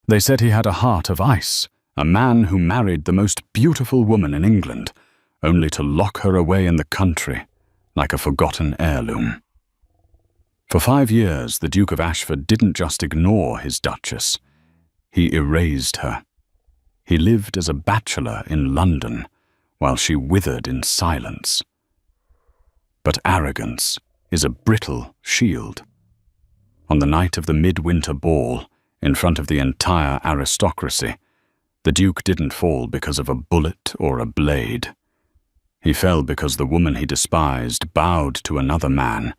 They said he had a heart of ice, a man who married the most beautiful woman in England, only to lock her away in the country like a forgotten heirloom. For 5 years, the Duke of Ashford didn't just ignore his Duchess. He erased her. He lived as a bachelor in London, while she withered in silence. But arrogance is a brittle shield. On the night of the midwinter ball, in front of the entire aristocracy, the Duke didn't fall because of a bullet or a blade. He fell because the woman he despised bowed to another man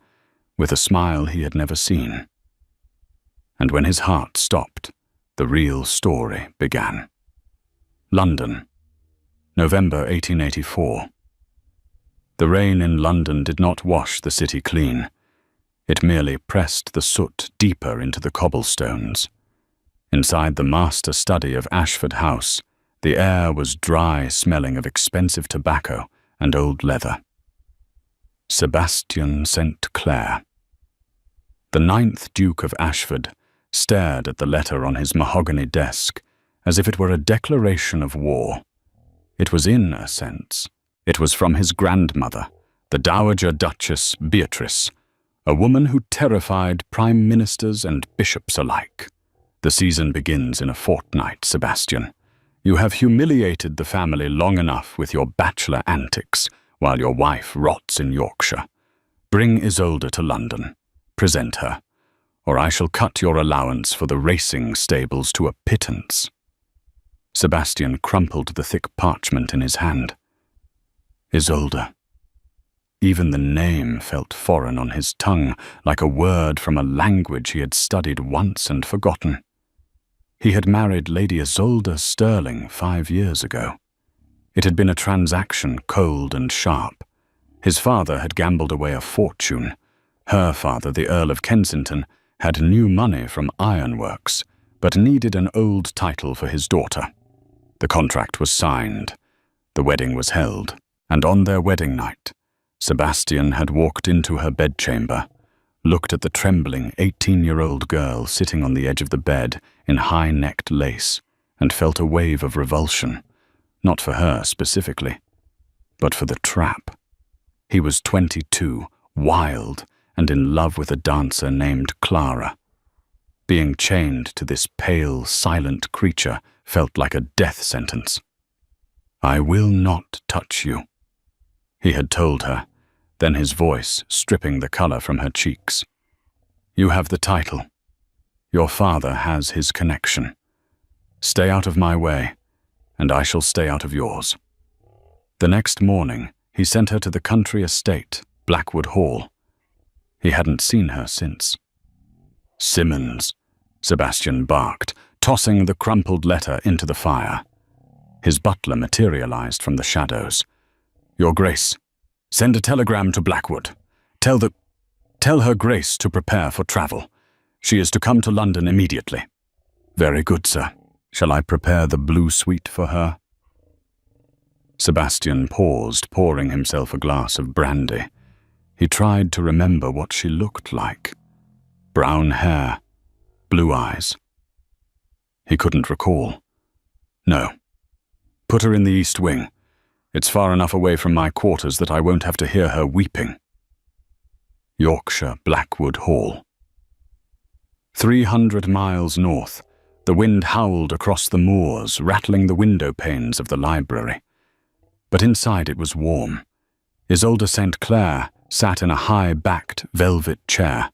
with a smile he had never seen. And when his heart stopped, the real story began. London, November 1884. The rain in London did not wash the city clean. It merely pressed the soot deeper into the cobblestones. Inside the master study of Ashford House, the air was dry, smelling of expensive tobacco and old leather. Sebastian St. Clair. The 9th Duke of Ashford stared at the letter on his mahogany desk as if it were a declaration of war. It was in a sense. It was from his grandmother, the Dowager Duchess Beatrice, a woman who terrified prime ministers and bishops alike. The season begins in a fortnight, Sebastian. You have humiliated the family long enough with your bachelor antics, while your wife rots in Yorkshire. Bring Isolde to London. Present her, or I shall cut your allowance for the racing stables to a pittance. Sebastian crumpled the thick parchment in his hand. Isolde. Even the name felt foreign on his tongue, like a word from a language he had studied once and forgotten. He had married Lady Isolde Sterling 5 years ago. It had been a transaction cold and sharp. His father had gambled away a fortune. Her father, the Earl of Kensington, had new money from ironworks, but needed an old title for his daughter. The contract was signed. The wedding was held, and on their wedding night, Sebastian had walked into her bedchamber, looked at the trembling 18-year-old girl sitting on the edge of the bed in high-necked lace, and felt a wave of revulsion, not for her specifically, but for the trap. He was 22, wild, and in love with a dancer named Clara. Being chained to this pale, silent creature felt like a death sentence. "I will not touch you," he had told her, then his voice stripping the color from her cheeks. "You have the title. Your father has his connection. Stay out of my way, and I shall stay out of yours." The next morning, he sent her to the country estate, Blackwood Hall. He hadn't seen her since. "Simmons," Sebastian barked, tossing the crumpled letter into the fire. His butler materialized from the shadows. "Your Grace, send a telegram to Blackwood. Tell her Grace to prepare for travel. She is to come to London immediately." "Very good, sir. Shall I prepare the blue suite for her?" Sebastian paused, pouring himself a glass of brandy. He tried to remember what she looked like. Brown hair, blue eyes. He couldn't recall. "No. Put her in the East Wing. It's far enough away from my quarters that I won't have to hear her weeping." Yorkshire, Blackwood Hall. 300 miles north, the wind howled across the moors, rattling the window panes of the library. But inside it was warm. Isolde St. Clair sat in a high-backed velvet chair,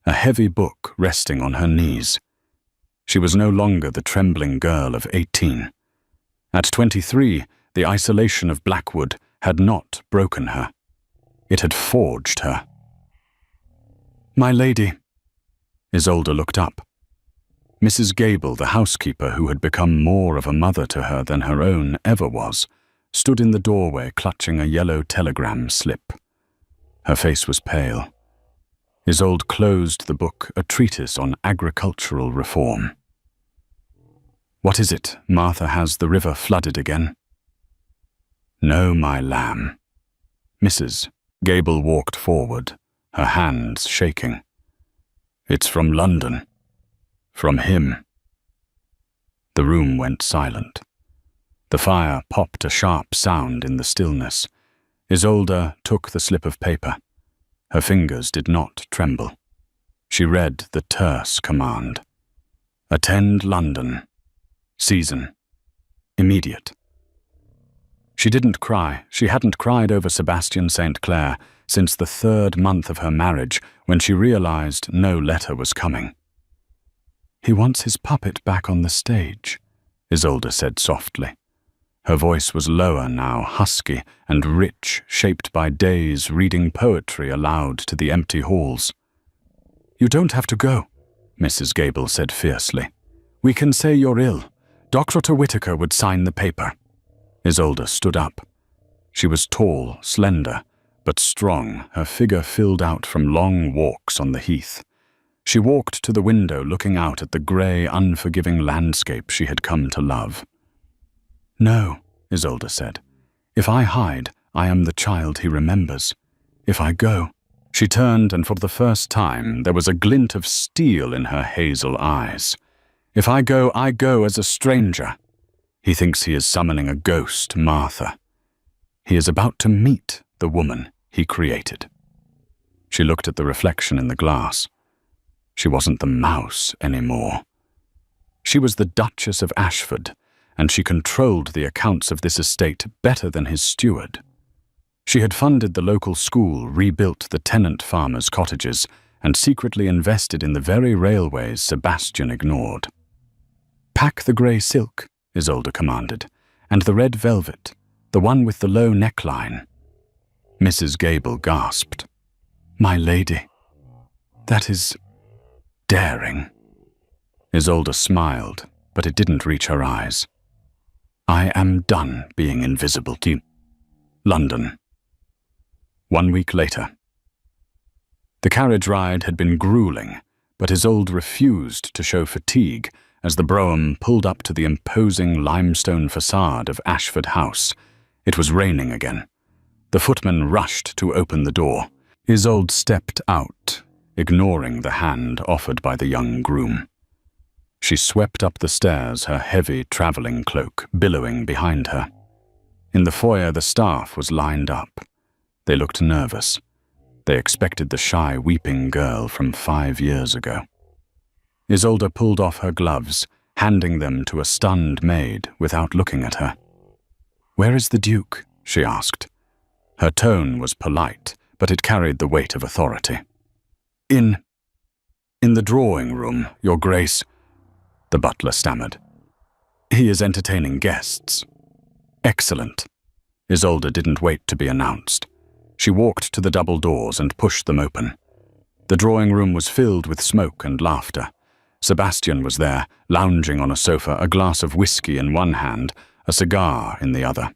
a heavy book resting on her knees. She was no longer the trembling girl of 18. At 23, the isolation of Blackwood had not broken her. It had forged her. "My lady." Isolde looked up. Mrs. Gable, the housekeeper who had become more of a mother to her than her own ever was, stood in the doorway clutching a yellow telegram slip. Her face was pale. Isolde closed the book, a treatise on agricultural reform. "What is it? Martha has the river flooded again?" "No, my lamb." Mrs. Gable walked forward, her hands shaking. "It's from London. From him." The room went silent. The fire popped a sharp sound in the stillness. Isolde took the slip of paper. Her fingers did not tremble. She read the terse command. Attend London. Season. Immediate. She didn't cry. She hadn't cried over Sebastian St. Clair since the 3rd month of her marriage, when she realized no letter was coming. "He wants his puppet back on the stage," Isolde said softly. Her voice was lower now, husky and rich, shaped by days reading poetry aloud to the empty halls. "You don't have to go," Mrs. Gable said fiercely. "We can say you're ill. Dr. Whittaker would sign the paper." Isolde stood up. She was tall, slender, but strong, her figure filled out from long walks on the heath. She walked to the window, looking out at the grey, unforgiving landscape she had come to love. "No," Isolde said. "If I hide, I am the child he remembers. If I go—" She turned, and for the first time there was a glint of steel in her hazel eyes. "If I go as a stranger. He thinks he is summoning a ghost, Martha. He is about to meet the woman he created." She looked at the reflection in the glass. She wasn't the mouse anymore. She was the Duchess of Ashford, and she controlled the accounts of this estate better than his steward. She had funded the local school, rebuilt the tenant farmers' cottages, and secretly invested in the very railways Sebastian ignored. "Pack the grey silk," Isolde commanded, "and the red velvet, the one with the low neckline." Mrs. Gable gasped. "My lady, that is daring." Isolde smiled, but it didn't reach her eyes. "I am done being invisible to you." London. 1 week later. The carriage ride had been grueling, but Isolde refused to show fatigue as the brougham pulled up to the imposing limestone facade of Ashford House. It was raining again. The footman rushed to open the door. Isolde stepped out, ignoring the hand offered by the young groom. She swept up the stairs, her heavy travelling cloak billowing behind her. In the foyer, the staff was lined up. They looked nervous. They expected the shy, weeping girl from 5 years ago. Isolde pulled off her gloves, handing them to a stunned maid without looking at her. "Where is the Duke?" she asked. Her tone was polite, but it carried the weight of authority. In the drawing room, Your Grace," the butler stammered. "He is entertaining guests." "Excellent." Isolde didn't wait to be announced. She walked to the double doors and pushed them open. The drawing room was filled with smoke and laughter. Sebastian was there, lounging on a sofa, a glass of whiskey in one hand, a cigar in the other.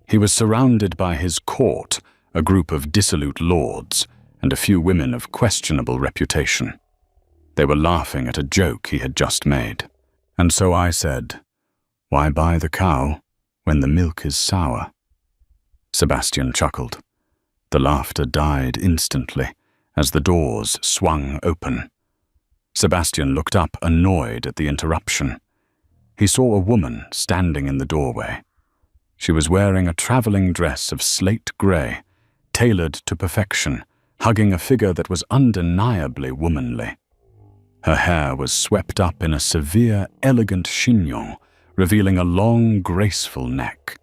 He was surrounded by his court, a group of dissolute lords, and a few women of questionable reputation. They were laughing at a joke he had just made. And so I said, "Why buy the cow when the milk is sour?" Sebastian chuckled. The laughter died instantly as the doors swung open. Sebastian looked up, annoyed at the interruption. He saw a woman standing in the doorway. She was wearing a travelling dress of slate grey, tailored to perfection, hugging a figure that was undeniably womanly. Her hair was swept up in a severe, elegant chignon, revealing a long, graceful neck.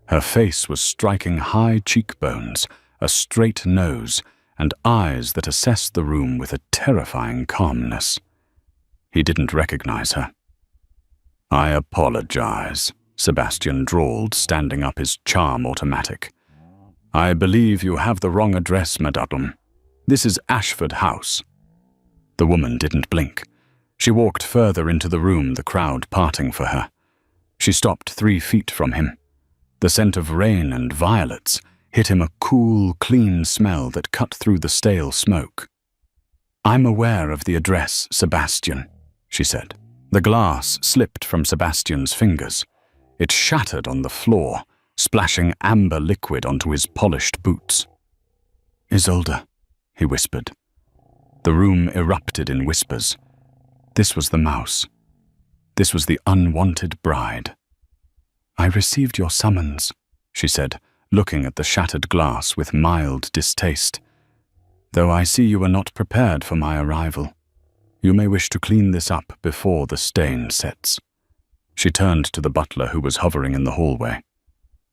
Her face was striking high cheekbones, a straight nose, and eyes that assessed the room with a terrifying calmness. He didn't recognize her. "I apologize," Sebastian drawled, standing up his charm automatic. "I believe you have the wrong address, madame. This is Ashford House." The woman didn't blink. She walked further into the room, the crowd parting for her. She stopped 3 feet from him. The scent of rain and violets hit him, a cool, clean smell that cut through the stale smoke. "I'm aware of the address, Sebastian," she said. The glass slipped from Sebastian's fingers. It shattered on the floor, splashing amber liquid onto his polished boots. "Isolde," he whispered. The room erupted in whispers. This was the mouse. This was the unwanted bride. "I received your summons," she said, looking at the shattered glass with mild distaste. "Though I see you were not prepared for my arrival. You may wish to clean this up before the stain sets." She turned to the butler who was hovering in the hallway.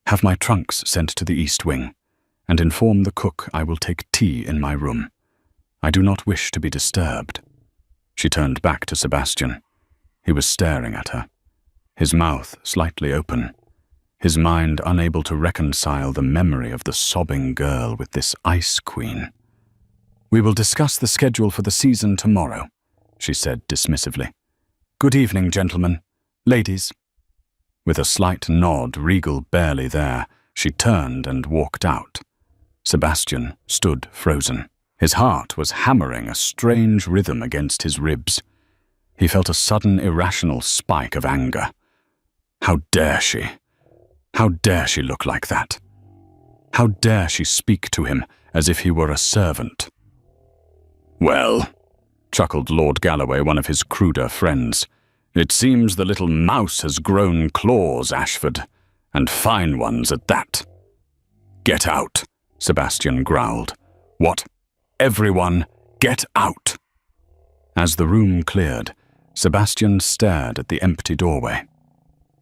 "Have my trunks sent to the east wing, and inform the cook I will take tea in my room. I do not wish to be disturbed." She turned back to Sebastian. He was staring at her, his mouth slightly open, his mind unable to reconcile the memory of the sobbing girl with this ice queen. "We will discuss the schedule for the season tomorrow," she said dismissively. "Good evening, gentlemen. Ladies." With a slight nod, Regal barely there, she turned and walked out. Sebastian stood frozen. His heart was hammering a strange rhythm against his ribs. He felt a sudden irrational spike of anger. How dare she? How dare she look like that? How dare she speak to him as if he were a servant? "Well," chuckled Lord Galloway, one of his cruder friends, "it seems the little mouse has grown claws, Ashford, and fine ones at that." "Get out," Sebastian growled. "What? Everyone, get out!" As the room cleared, Sebastian stared at the empty doorway.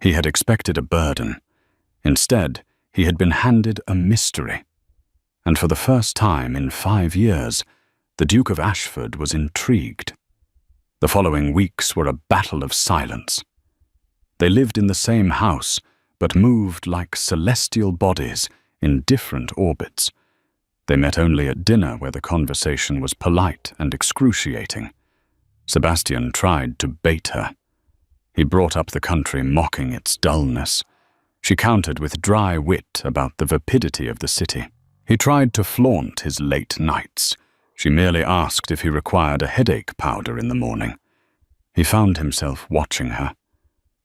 He had expected a burden. Instead, he had been handed a mystery. And for the first time in 5 years, the Duke of Ashford was intrigued. The following weeks were a battle of silence. They lived in the same house, but moved like celestial bodies in different orbits. They met only at dinner, where the conversation was polite and excruciating. Sebastian tried to bait her. He brought up the country, mocking its dullness. She countered with dry wit about the vapidity of the city. He tried to flaunt his late nights. She merely asked if he required a headache powder in the morning. He found himself watching her.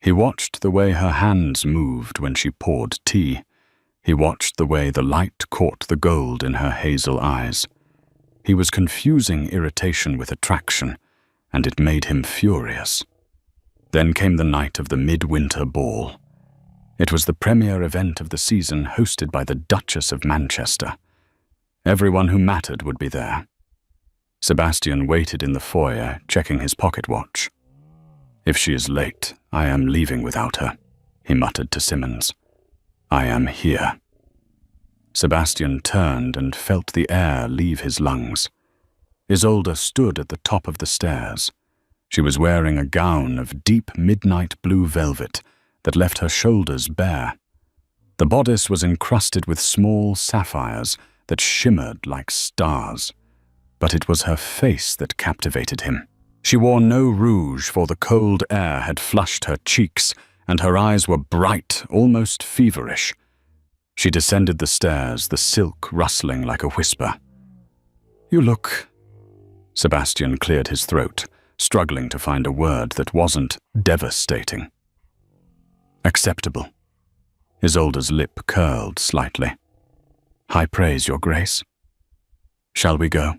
He watched the way her hands moved when she poured tea. He watched the way the light caught the gold in her hazel eyes. He was confusing irritation with attraction, and it made him furious. Then came the night of the midwinter ball. It was the premier event of the season, hosted by the Duchess of Manchester. Everyone who mattered would be there. Sebastian waited in the foyer, checking his pocket watch. "If she is late, I am leaving without her," he muttered to Simmons. "I am here." Sebastian turned and felt the air leave his lungs. Isolde stood at the top of the stairs. She was wearing a gown of deep midnight blue velvet that left her shoulders bare. The bodice was encrusted with small sapphires that shimmered like stars, but it was her face that captivated him. She wore no rouge, for the cold air had flushed her cheeks, and her eyes were bright, almost feverish. She descended the stairs, the silk rustling like a whisper. "You look—" Sebastian cleared his throat, struggling to find a word that wasn't devastating. "Acceptable." Isolde's lip curled slightly. "High praise, Your Grace." "Shall we go?"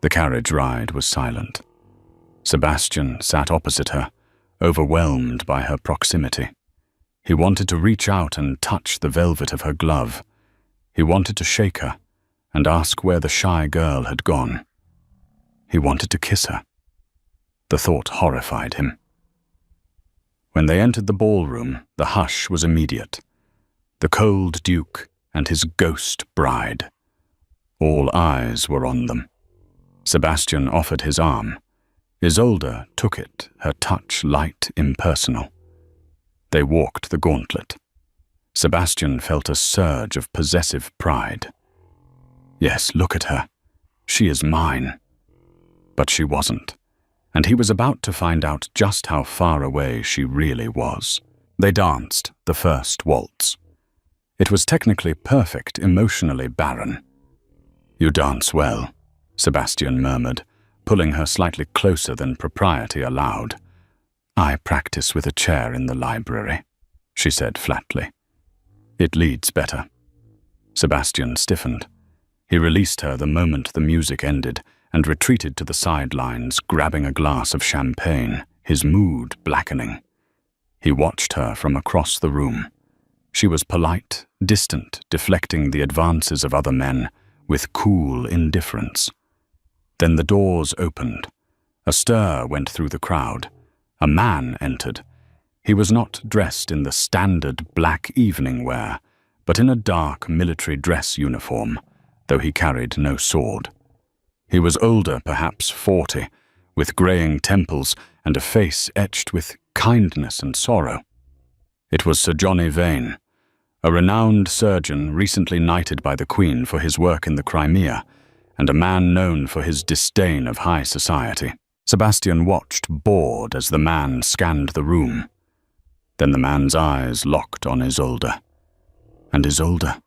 The carriage ride was silent. Sebastian sat opposite her, overwhelmed by her proximity. He wanted to reach out and touch the velvet of her glove. He wanted to shake her and ask where the shy girl had gone. He wanted to kiss her. The thought horrified him. When they entered the ballroom, the hush was immediate. The cold Duke and his ghost bride. All eyes were on them. Sebastian offered his arm. Isolde took it, her touch light, impersonal. They walked the gauntlet. Sebastian felt a surge of possessive pride. Yes, look at her. She is mine. But she wasn't, and he was about to find out just how far away she really was. They danced the first waltz. It was technically perfect, emotionally barren. "You dance well," Sebastian murmured, pulling her slightly closer than propriety allowed. "I practice with a chair in the library," she said flatly. "It leads better." Sebastian stiffened. He released her the moment the music ended and retreated to the sidelines, grabbing a glass of champagne, his mood blackening. He watched her from across the room. She was polite, distant, deflecting the advances of other men with cool indifference. Then the doors opened. A stir went through the crowd. A man entered. He was not dressed in the standard black evening wear, but in a dark military dress uniform, though he carried no sword. He was older, perhaps 40, with greying temples and a face etched with kindness and sorrow. It was Sir Johnny Vane, a renowned surgeon recently knighted by the Queen for his work in the Crimea, and a man known for his disdain of high society. Sebastian watched, bored, as the man scanned the room. Then the man's eyes locked on Isolde. And Isolde.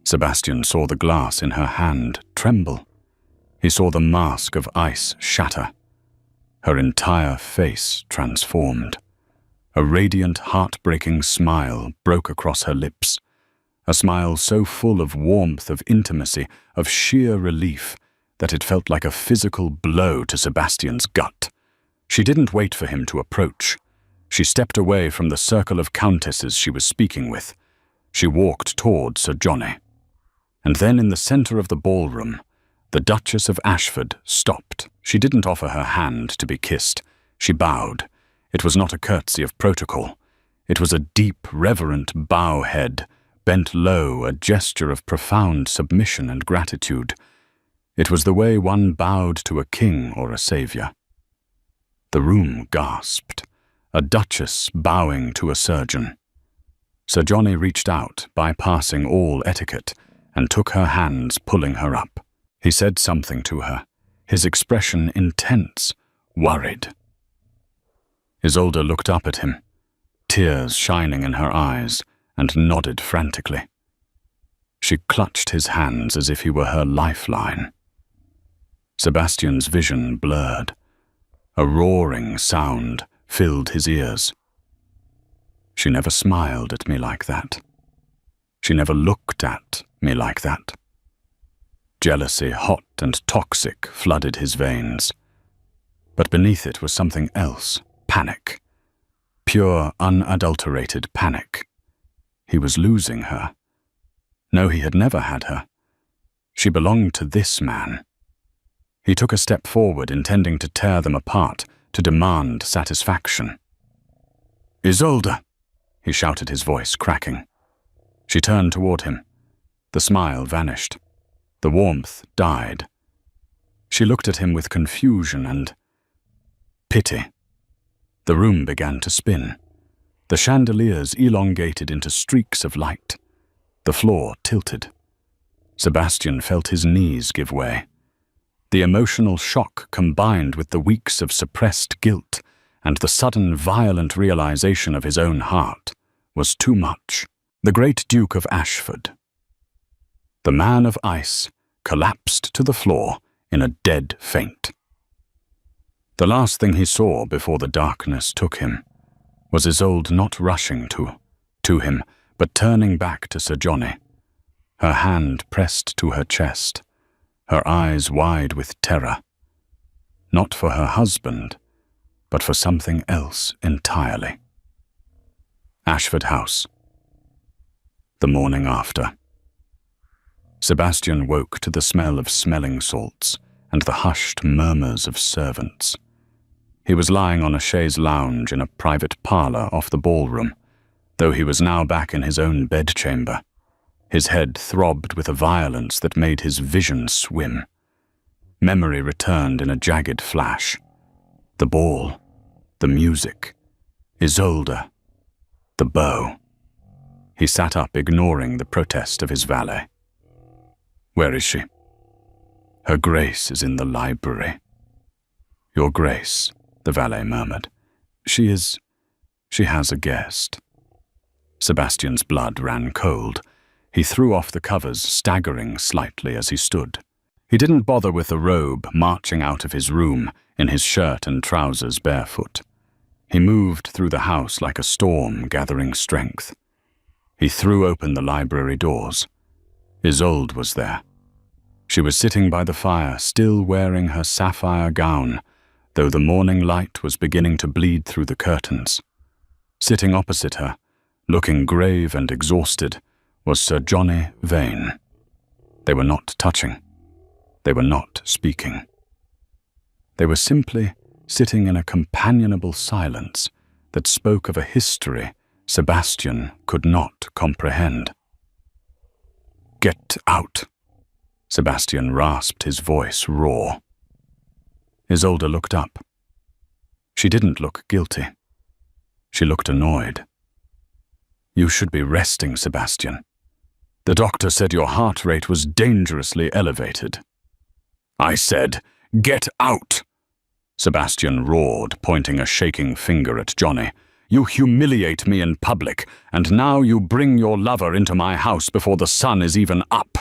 Sebastian saw the glass in her hand tremble. He saw the mask of ice shatter. Her entire face transformed. A radiant, heartbreaking smile broke across her lips. A smile so full of warmth, of intimacy, of sheer relief, that it felt like a physical blow to Sebastian's gut. She didn't wait for him to approach. She stepped away from the circle of countesses she was speaking with. She walked toward Sir Johnny. And then in the center of the ballroom, the Duchess of Ashford stopped. She didn't offer her hand to be kissed. She bowed. It was not a curtsy of protocol. It was a deep, reverent bow head, bent low, a gesture of profound submission and gratitude. It was the way one bowed to a king or a savior. The room gasped. A duchess bowing to a surgeon. Sir Johnny reached out, bypassing all etiquette, and took her hands, pulling her up. He said something to her, his expression intense, worried. Isolde looked up at him, tears shining in her eyes, and nodded frantically. She clutched his hands as if he were her lifeline. Sebastian's vision blurred. A roaring sound filled his ears. She never smiled at me like that. She never looked at me like that. Jealousy, hot and toxic, flooded his veins. But beneath it was something else, panic. Pure, unadulterated panic. He was losing her. No, he had never had her. She belonged to this man. He took a step forward, intending to tear them apart, to demand satisfaction. "Isolde!" he shouted, his voice cracking. She turned toward him. The smile vanished. The warmth died. She looked at him with confusion and pity. The room began to spin. The chandeliers elongated into streaks of light. The floor tilted. Sebastian felt his knees give way. The emotional shock combined with the weeks of suppressed guilt and the sudden violent realization of his own heart was too much. The great Duke of Ashford, the man of ice, collapsed to the floor in a dead faint. The last thing he saw before the darkness took him was Isolde not rushing to him, but turning back to Sir Johnny, her hand pressed to her chest, her eyes wide with terror, not for her husband, but for something else entirely. Ashford House. The morning after. Sebastian woke to the smell of smelling salts and the hushed murmurs of servants. He was lying on a chaise lounge in a private parlour off the ballroom, though he was now back in his own bedchamber. His head throbbed with a violence that made his vision swim. Memory returned in a jagged flash. The ball, the music, Isolde, the bow. He sat up, ignoring the protest of his valet. "Where is she?" "Her Grace is in the library." "Your Grace," the valet murmured. She has a guest." Sebastian's blood ran cold. He threw off the covers, staggering slightly as he stood. He didn't bother with the robe, marching out of his room in his shirt and trousers barefoot. He moved through the house like a storm gathering strength. He threw open the library doors. Isolde was there. She was sitting by the fire, still wearing her sapphire gown, though the morning light was beginning to bleed through the curtains. Sitting opposite her, looking grave and exhausted, was Sir Johnny Vane. They were not touching. They were not speaking. They were simply sitting in a companionable silence that spoke of a history Sebastian could not comprehend. "Get out!" Sebastian rasped, his voice raw. Isolde looked up. She didn't look guilty. She looked annoyed. "You should be resting, Sebastian. The doctor said your heart rate was dangerously elevated." "I said, get out!" Sebastian roared, pointing a shaking finger at Johnny. "You humiliate me in public, and now you bring your lover into my house before the sun is even up."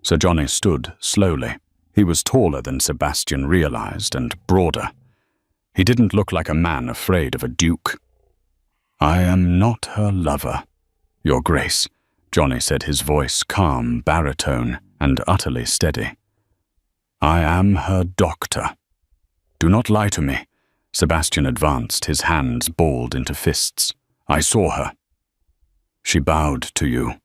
Sir Johnny stood slowly. He was taller than Sebastian realized, and broader. He didn't look like a man afraid of a duke. "I am not her lover, Your Grace," Johnny said, his voice calm, baritone, and utterly steady. "I am her doctor. Do not lie to me." Sebastian advanced, his hands balled into fists. "I saw her. She bowed to you.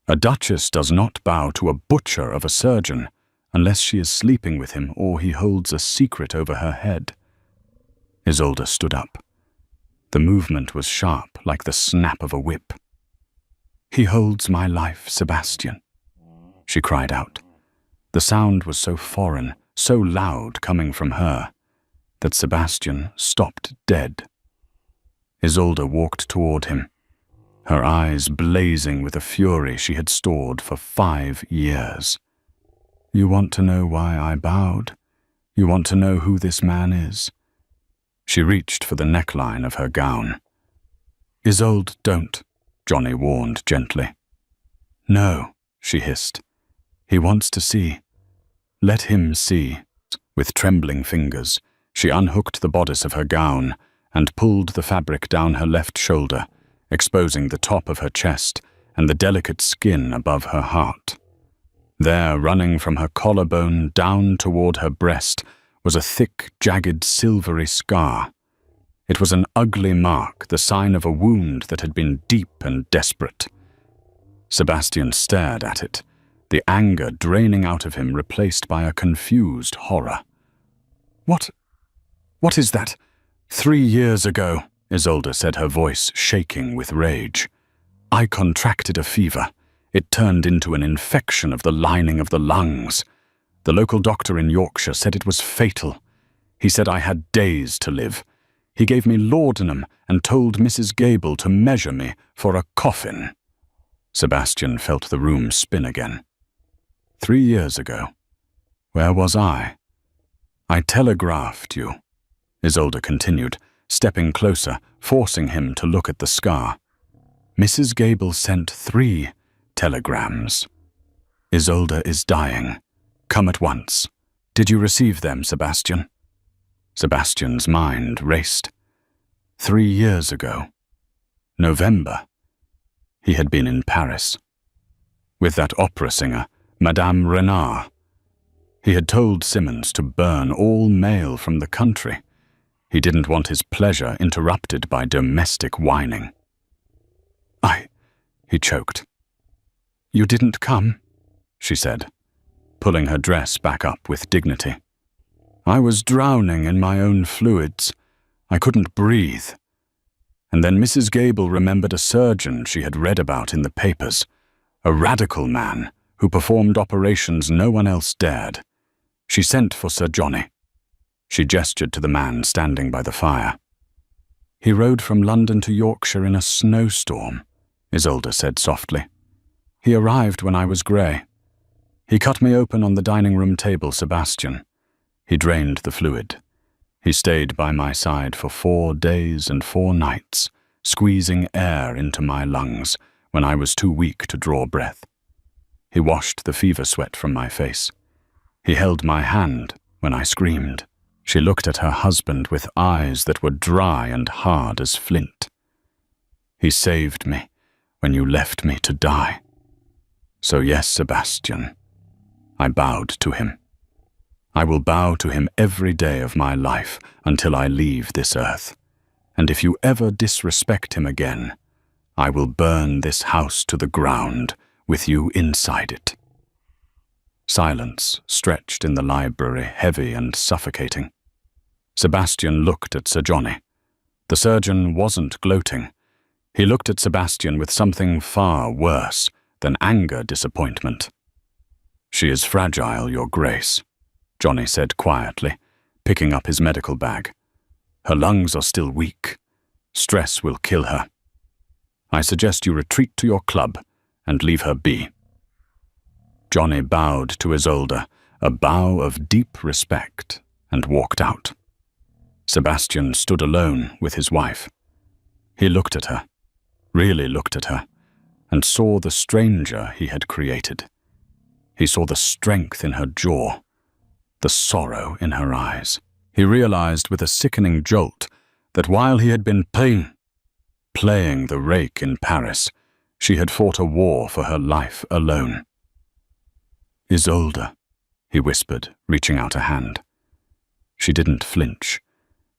A duchess does not bow to a butcher of a surgeon unless she is sleeping with him or he holds a secret over her head." Isolde stood up. The movement was sharp, like the snap of a whip. "He holds my life, Sebastian," she cried out. The sound was so foreign, so loud coming from her, that Sebastian stopped dead. Isolde walked toward him, her eyes blazing with a fury she had stored for 5 years. "You want to know why I bowed? You want to know who this man is?" She reached for the neckline of her gown. "Isolde, don't," Johnny warned gently. "No," she hissed. "He wants to see. Let him see." With trembling fingers, she unhooked the bodice of her gown and pulled the fabric down her left shoulder, exposing the top of her chest and the delicate skin above her heart. There, running from her collarbone down toward her breast, was a thick, jagged, silvery scar. It was an ugly mark, the sign of a wound that had been deep and desperate. Sebastian stared at it, the anger draining out of him replaced by a confused horror. What is that?" 3 years ago," Isolde said, her voice shaking with rage. "I contracted a fever. It turned into an infection of the lining of the lungs. The local doctor in Yorkshire said it was fatal. He said I had days to live. He gave me laudanum and told Mrs. Gable to measure me for a coffin." Sebastian felt the room spin again. 3 years ago. Where was I? "I telegraphed you," Isolde continued, stepping closer, forcing him to look at the scar. "Mrs. Gable sent 3 telegrams. Isolde is dying. Come at once. Did you receive them, Sebastian?" Sebastian's mind raced. 3 years ago. November. He had been in Paris. With that opera singer, Madame Renard. He had told Simmons to burn all mail from the country. He didn't want his pleasure interrupted by domestic whining. He choked. "You didn't come?" she said, pulling her dress back up with dignity. "I was drowning in my own fluids. I couldn't breathe. And then Mrs. Gable remembered a surgeon she had read about in the papers, a radical man who performed operations no one else dared. She sent for Sir Johnny." She gestured to the man standing by the fire. "He rode from London to Yorkshire in a snowstorm," Isolde said softly. "He arrived when I was grey. He cut me open on the dining room table, Sebastian. He drained the fluid. He stayed by my side for 4 days and 4 nights, squeezing air into my lungs when I was too weak to draw breath. He washed the fever sweat from my face. He held my hand when I screamed." She looked at her husband with eyes that were dry and hard as flint. "He saved me when you left me to die. So yes, Sebastian." I bowed to him. I will bow to him every day of my life until I leave this earth. And if you ever disrespect him again, I will burn this house to the ground with you inside it." Silence stretched in the library, heavy and suffocating. Sebastian looked at Sir Johnny. The surgeon wasn't gloating. He looked at Sebastian with something far worse than anger disappointment. "She is fragile, Your Grace," Johnny said quietly, picking up his medical bag. "Her lungs are still weak. Stress will kill her. I suggest you retreat to your club and leave her be." Johnny bowed to Isolde, a bow of deep respect, and walked out. Sebastian stood alone with his wife. He looked at her, really looked at her, and saw the stranger he had created. He saw the strength in her jaw, the sorrow in her eyes. He realized with a sickening jolt that while he had been playing the rake in Paris, she had fought a war for her life alone. "Isolde," he whispered, reaching out a hand. She didn't flinch.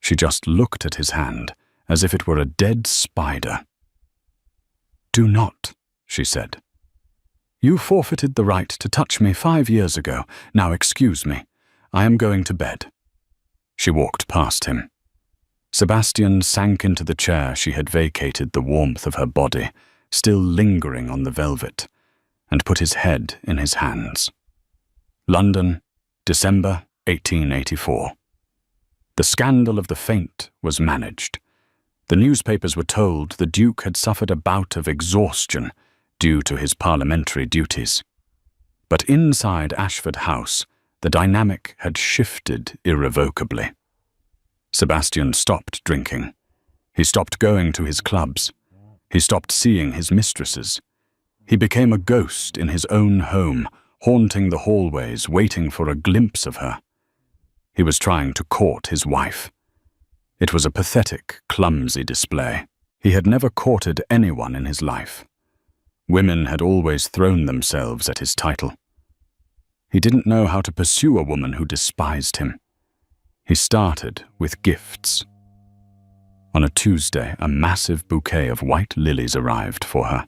She just looked at his hand as if it were a dead spider. "Do not," she said. "You forfeited the right to touch me 5 years ago. Now excuse me. I am going to bed." She walked past him. Sebastian sank into the chair she had vacated, the warmth of her body still lingering on the velvet, and put his head in his hands. London, December 1884. The scandal of the faint was managed. The newspapers were told the Duke had suffered a bout of exhaustion due to his parliamentary duties. But inside Ashford House, the dynamic had shifted irrevocably. Sebastian stopped drinking. He stopped going to his clubs. He stopped seeing his mistresses. He became a ghost in his own home, haunting the hallways, waiting for a glimpse of her. He was trying to court his wife. It was a pathetic, clumsy display. He had never courted anyone in his life. Women had always thrown themselves at his title. He didn't know how to pursue a woman who despised him. He started with gifts. On a Tuesday, a massive bouquet of white lilies arrived for her.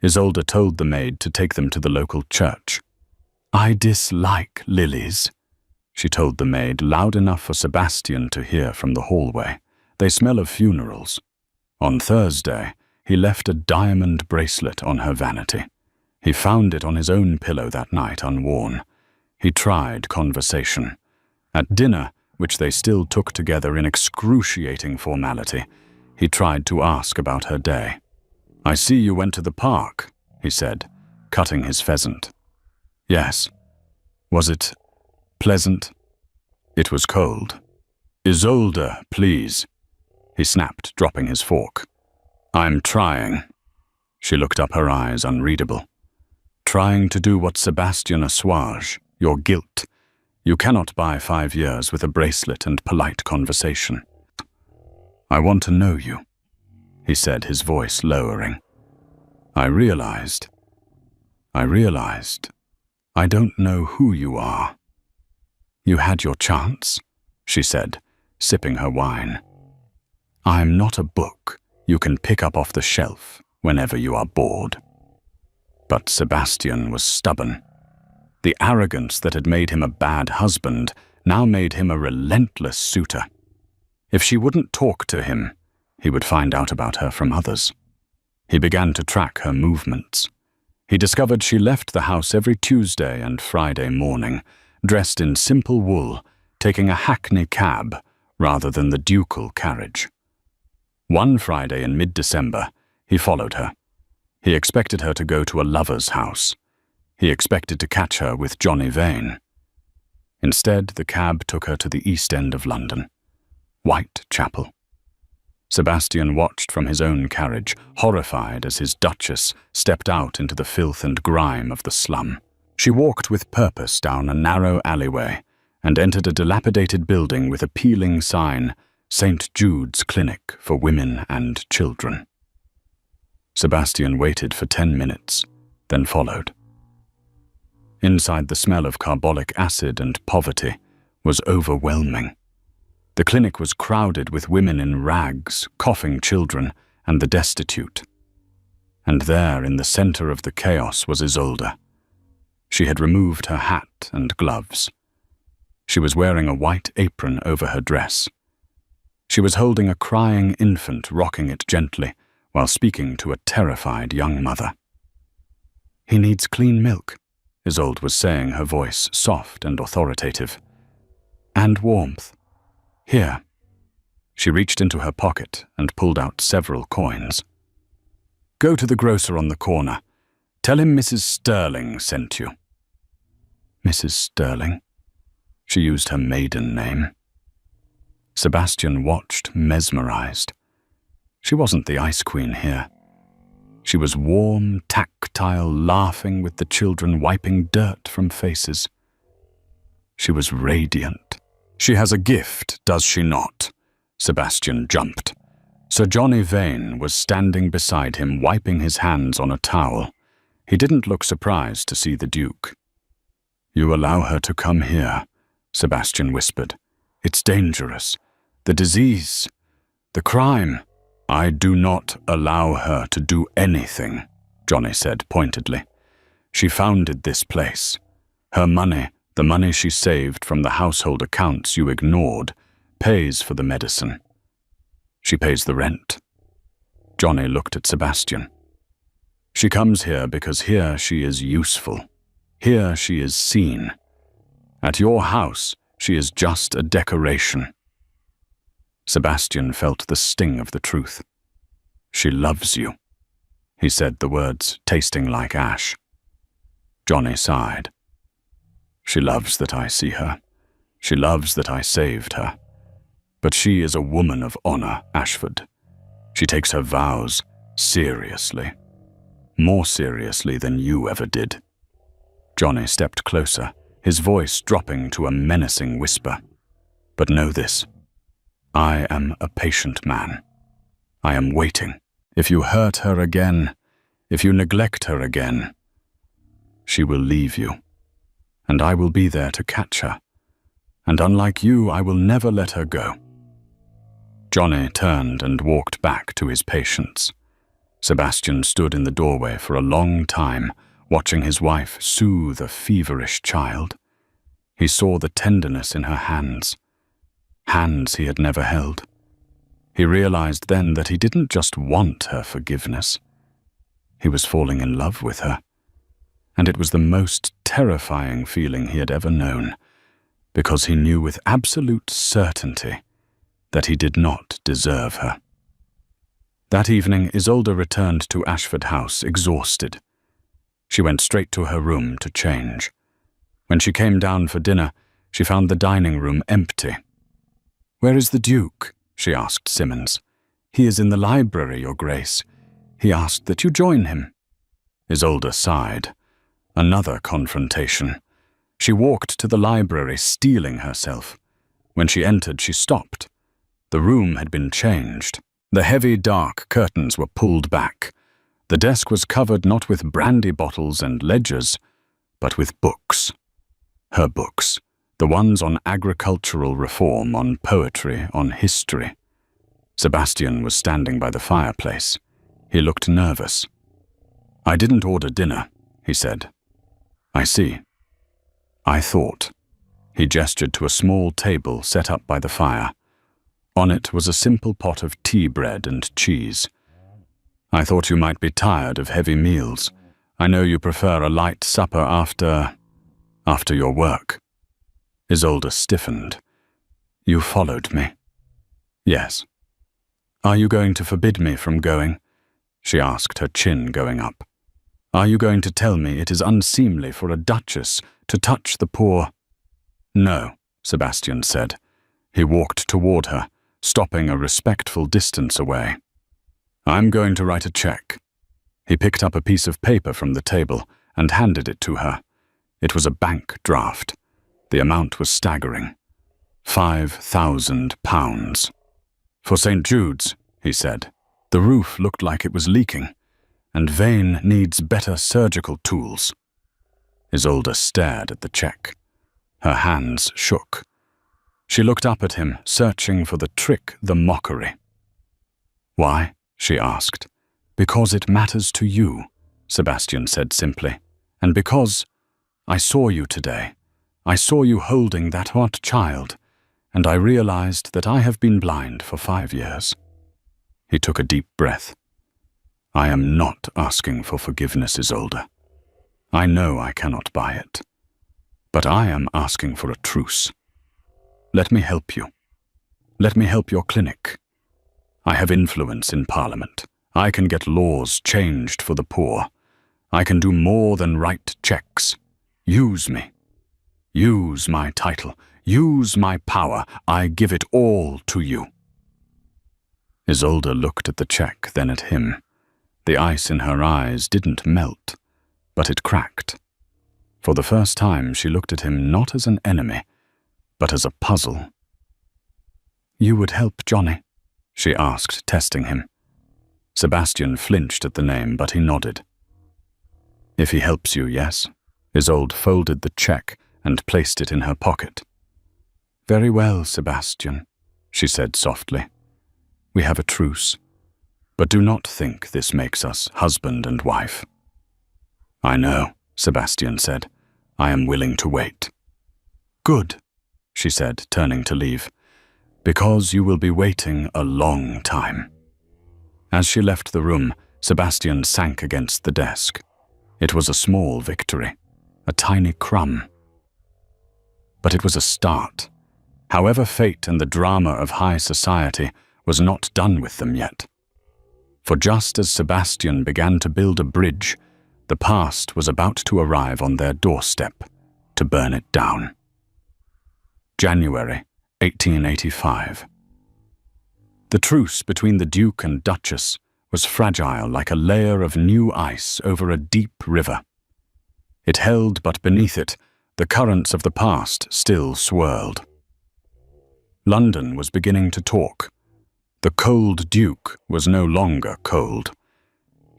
Isolde told the maid to take them to the local church. "I dislike lilies," she told the maid, loud enough for Sebastian to hear from the hallway. "They smell of funerals." On Thursday, he left a diamond bracelet on her vanity. He found it on his own pillow that night, unworn. He tried conversation. At dinner, which they still took together in excruciating formality, he tried to ask about her day. "I see you went to the park," he said, cutting his pheasant. "Yes. Was it pleasant?" "It was cold." "Isolde, please," he snapped, dropping his fork. "I'm trying." She looked up, her eyes unreadable. "Trying to do what Sebastian assuage your guilt. You cannot buy 5 years with a bracelet and polite conversation." "I want to know you," he said, his voice lowering. I realized I don't know who you are." "You had your chance," she said, sipping her wine. "I'm not a book you can pick up off the shelf whenever you are bored." But Sebastian was stubborn. The arrogance that had made him a bad husband now made him a relentless suitor. If she wouldn't talk to him, he would find out about her from others. He began to track her movements. He discovered she left the house every Tuesday and Friday morning, dressed in simple wool, taking a hackney cab rather than the ducal carriage. One Friday in mid-December, he followed her. He expected her to go to a lover's house. He expected to catch her with Johnny Vane. Instead, the cab took her to the East End of London, Whitechapel. Sebastian watched from his own carriage, horrified as his Duchess stepped out into the filth and grime of the slum. She walked with purpose down a narrow alleyway and entered a dilapidated building with a peeling sign, St. Jude's Clinic for Women and Children. Sebastian waited for 10 minutes, then followed. Inside, the smell of carbolic acid and poverty was overwhelming. The clinic was crowded with women in rags, coughing children, and the destitute. And there, in the center of the chaos, was Isolde. She had removed her hat and gloves. She was wearing a white apron over her dress. She was holding a crying infant, rocking it gently, while speaking to a terrified young mother. "He needs clean milk," Isolde was saying, her voice soft and authoritative. "And warmth. Here." She reached into her pocket and pulled out several coins. "Go to the grocer on the corner. Tell him Mrs. Sterling sent you." Mrs. Sterling? She used her maiden name. Sebastian watched, mesmerized. She wasn't the ice queen here. She was warm, tactile, laughing with the children, wiping dirt from faces. She was radiant. "She has a gift, does she not?" Sebastian jumped. Sir Johnny Vane was standing beside him, wiping his hands on a towel. He didn't look surprised to see the Duke. "You allow her to come here," Sebastian whispered. "It's dangerous. The disease, the crime." "I do not allow her to do anything," Johnny said pointedly. "She founded this place. Her money, the money she saved from the household accounts you ignored, pays for the medicine. She pays the rent." Johnny looked at Sebastian. "She comes here because here she is useful. Here she is seen. At your house, she is just a decoration." Sebastian felt the sting of the truth. "She loves you," he said, the words tasting like ash. Johnny sighed. "She loves that I see her. She loves that I saved her. But she is a woman of honor, Ashford. She takes her vows seriously. More seriously than you ever did." Johnny stepped closer, his voice dropping to a menacing whisper. "But know this. I am a patient man. I am waiting. If you hurt her again, if you neglect her again, she will leave you, and I will be there to catch her. And unlike you, I will never let her go." Johnny turned and walked back to his patients. Sebastian stood in the doorway for a long time, watching his wife soothe a feverish child. He saw the tenderness in her hands he had never held. He realized then that he didn't just want her forgiveness. He was falling in love with her. And it was the most terrifying feeling he had ever known, because he knew with absolute certainty that he did not deserve her. That evening, Isolde returned to Ashford House exhausted. She went straight to her room to change. When she came down for dinner, she found the dining room empty. "Where is the Duke?" she asked Simmons. "He is in the library, Your Grace. He asked that you join him." Isolde sighed. Another confrontation. She walked to the library, steeling herself. When she entered, she stopped. The room had been changed. The heavy, dark curtains were pulled back. The desk was covered not with brandy bottles and ledgers, but with books. Her books. The ones on agricultural reform, on poetry, on history. Sebastian was standing by the fireplace. He looked nervous. "I didn't order dinner," he said. "I see." "I thought." He gestured to a small table set up by the fire. On it was a simple pot of tea bread and cheese. "I thought you might be tired of heavy meals. I know you prefer a light supper after your work." Isolde stiffened. "You followed me?" "Yes." "Are you going to forbid me from going?" she asked, her chin going up. "Are you going to tell me it is unseemly for a duchess to touch the poor—" "No," Sebastian said. He walked toward her, stopping a respectful distance away. "I'm going to write a check." He picked up a piece of paper from the table and handed it to her. It was a bank draft. The amount was staggering. £5,000. "For St. Jude's," he said. "The roof looked like it was leaking, and Vane needs better surgical tools." Isolde stared at the check. Her hands shook. She looked up at him, searching for the trick, the mockery. "Why?" she asked. "Because it matters to you," Sebastian said simply. "And because I saw you today. I saw you holding that hot child, and I realized that I have been blind for 5 years." He took a deep breath. "I am not asking for forgiveness, Isolde. I know I cannot buy it. But I am asking for a truce. Let me help you. Let me help your clinic. I have influence in Parliament. I can get laws changed for the poor. I can do more than write checks. Use me. Use my title. Use my power. I give it all to you." Isolde looked at the check, then at him. The ice in her eyes didn't melt, but it cracked. For the first time, she looked at him not as an enemy, but as a puzzle. "You would help Johnny?" she asked, testing him. Sebastian flinched at the name, but he nodded. "If he helps you, yes." Isolde folded the check and placed it in her pocket. "Very well, Sebastian," she said softly. "We have a truce, but do not think this makes us husband and wife." "I know," Sebastian said. "I am willing to wait." "Good," she said, turning to leave, "because you will be waiting a long time." As she left the room, Sebastian sank against the desk. It was a small victory, a tiny crumb. But it was a start. However, fate and the drama of high society was not done with them yet. For just as Sebastian began to build a bridge, the past was about to arrive on their doorstep to burn it down. January 1885. The truce between the Duke and Duchess was fragile like a layer of new ice over a deep river. It held, but beneath it, the currents of the past still swirled. London was beginning to talk. The cold Duke was no longer cold.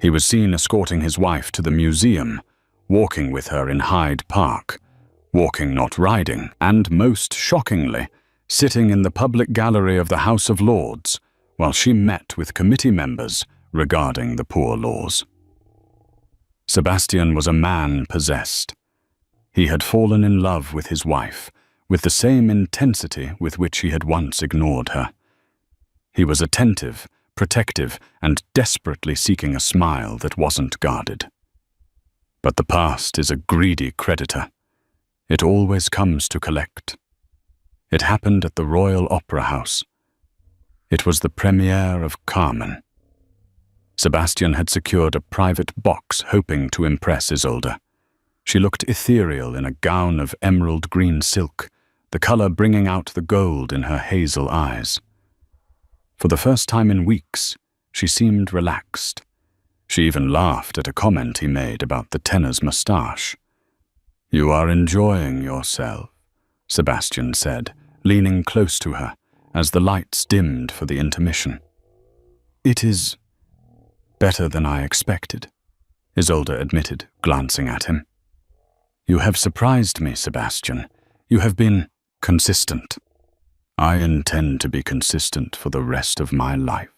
He was seen escorting his wife to the museum, walking with her in Hyde Park, walking not riding, and most shockingly, sitting in the public gallery of the House of Lords while she met with committee members regarding the poor laws. Sebastian was a man possessed. He had fallen in love with his wife, with the same intensity with which he had once ignored her. He was attentive, protective, and desperately seeking a smile that wasn't guarded. But the past is a greedy creditor. It always comes to collect. It happened at the Royal Opera House. It was the premiere of Carmen. Sebastian had secured a private box hoping to impress Isolde. She looked ethereal in a gown of emerald green silk, the color bringing out the gold in her hazel eyes. For the first time in weeks, she seemed relaxed. She even laughed at a comment he made about the tenor's moustache. "You are enjoying yourself," Sebastian said, leaning close to her as the lights dimmed for the intermission. "It is better than I expected," Isolde admitted, glancing at him. "You have surprised me, Sebastian. You have been consistent." "I intend to be consistent for the rest of my life,"